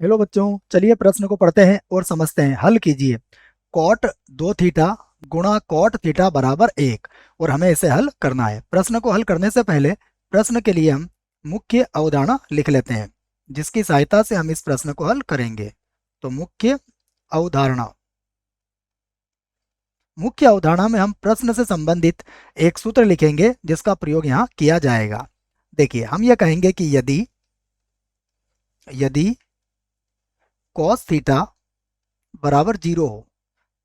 Hello बच्चों, चलिए प्रश्न को पढ़ते हैं और समझते हैं। हल कीजिए। कॉट 2 थीटा गुणा कॉट थीटा बराबर 1 और हमें इसे हल करना है। प्रश्न को हल करने से पहले प्रश्न के लिए हम मुख्य अवधारणा लिख लेते हैं, जिसकी सहायता से हम इस प्रश्न को हल करेंगे। तो अवधारणा मुख्य अवधारणा में हम प्रश्न से संबंधित एक सूत्र लिखेंगे जिसका प्रयोग यहाँ किया जाएगा। देखिए, हम यह कहेंगे कि यदि यदि कॉस थीटा बराबर 0 हो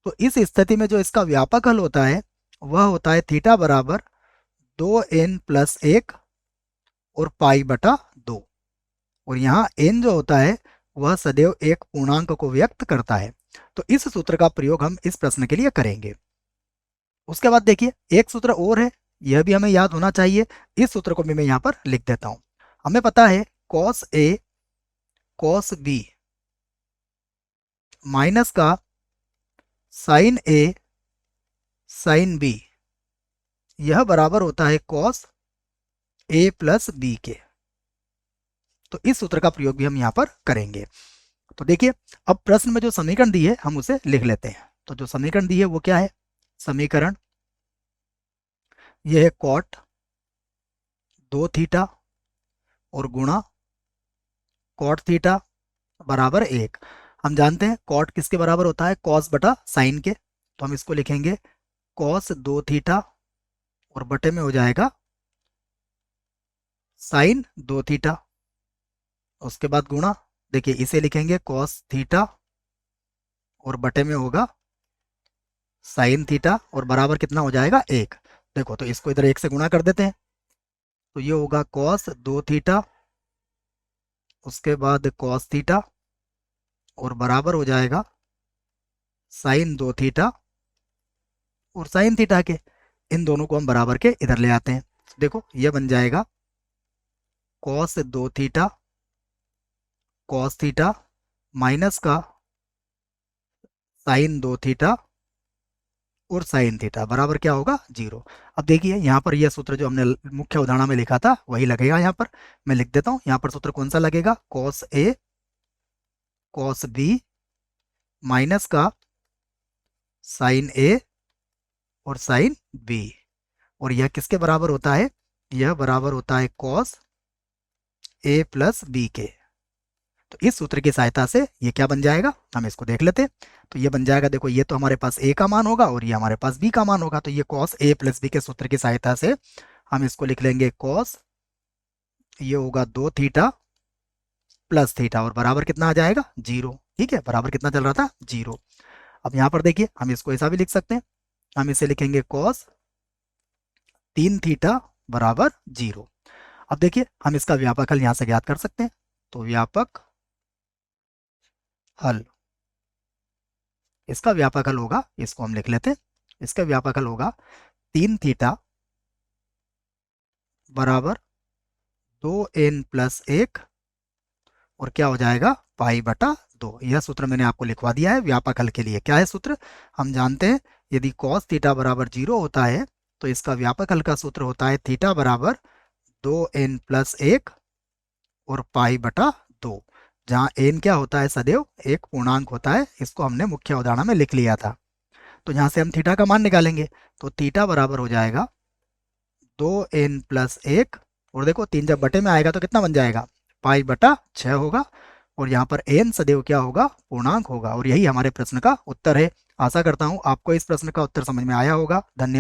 तो इस स्थिति में जो इसका व्यापक हल होता है वह होता है थीटा बराबर 2n+1 और पाई बटा 2। और यहाँ n जो होता है वह सदैव एक पूर्णांक को व्यक्त करता है। तो इस सूत्र का प्रयोग हम इस प्रश्न के लिए करेंगे। उसके बाद देखिए, एक सूत्र और है, यह भी हमें याद होना चाहिए। इस सूत्र को भी मैं यहाँ पर लिख देता हूँ। हमें पता है cos A cos B minus का साइन ए साइन बी, यह बराबर होता है कॉस ए प्लस बी के। तो इस सूत्र का प्रयोग भी हम यहाँ पर करेंगे। तो देखिए, अब प्रश्न में जो समीकरण दी है हम उसे लिख लेते हैं। तो जो समीकरण दी है वो क्या है? समीकरण ये है कॉट 2 थीटा और गुणा कॉट थीटा बराबर 1। हम जानते हैं कॉट किसके बराबर होता है? कॉस बटा साइन के। तो हम इसको लिखेंगे कॉस 2 थीटा और बटे में हो जाएगा साइन 2 थीटा। उसके बाद गुणा, देखिए इसे लिखेंगे कॉस थीटा और बटे में होगा साइन थीटा और बराबर कितना हो जाएगा? 1। देखो, तो इसको इधर 1 से गुणा कर देते हैं। तो ये होगा कॉस 2 थीटा, उसके बाद कॉस थीटा और बराबर हो जाएगा साइन 2 थीटा और साइन थीटा के। इन दोनों को हम बराबर के इधर ले आते हैं। देखो, ये बन जाएगा कॉस थीटा माइनस का साइन 2 थीटा और साइन थीटा बराबर क्या होगा? 0। अब देखिए, यहाँ पर यह सूत्र जो हमने मुख्य उदाहरण में लिखा था वही लगेगा। यहाँ पर मैं लिख देता हूँ। यहाँ पर सूत्र कौन सा लगेगा? Cos A cos B minus का साइन ए और साइन बी। और यह किसके बराबर होता है? यह बराबर होता है कॉस ए प्लस बी के। तो इस सूत्र की सहायता से ये क्या बन जाएगा, हम इसको देख लेते हैं। तो ये बन जाएगा, देखो ये तो हमारे पास ए का मान होगा और ये हमारे पास बी का मान होगा। तो ये कॉस ए प्लस बी के सूत्र की सहायता से हम इसको लिख लेंगे कॉस, ये होगा 2 थीटा प्लस थीटा और बराबर कितना आ जाएगा? 0। ठीक है, बराबर कितना चल रहा था? 0। अब यहाँ पर देखिए, हम इसको ऐसा भी लिख सकते हैं। हम इसे लिखेंगे कॉस 3 थीटा बराबर 0। अब देखिए, हम इसका व्यापक हल यहाँ से ज्ञात कर सकते हैं। तो व्यापक हल, इसका व्यापक हल होगा, इसको हम लिख लेते हैं। इसका व्यापक हल होगा 3 थीटा बराबर 2n+1 और क्या हो जाएगा? पाई बटा 2। यह सूत्र मैंने आपको लिखवा दिया है व्यापक हल के लिए। क्या है सूत्र? हम जानते हैं यदि कॉस थीटा बराबर 0 होता है तो इसका व्यापक हल का सूत्र होता है थीटा बराबर 2n+1 और पाई बटा 2, जहाँ n क्या होता है? सदैव एक पूर्णांक होता है। इसको हमने मुख्य अवधारणा में लिख लिया था। तो यहाँ से हम थीटा का मान निकालेंगे। तो थीटा बराबर हो जाएगा 2n+1 और देखो 3 जब बटे में आएगा तो कितना बन जाएगा? पाई बटा 6 होगा। और यहाँ पर n सदैव क्या होगा? पूर्णांक होगा। और यही हमारे प्रश्न का उत्तर है। आशा करता हूँ आपको इस प्रश्न का उत्तर समझ में आया होगा। धन्यवाद।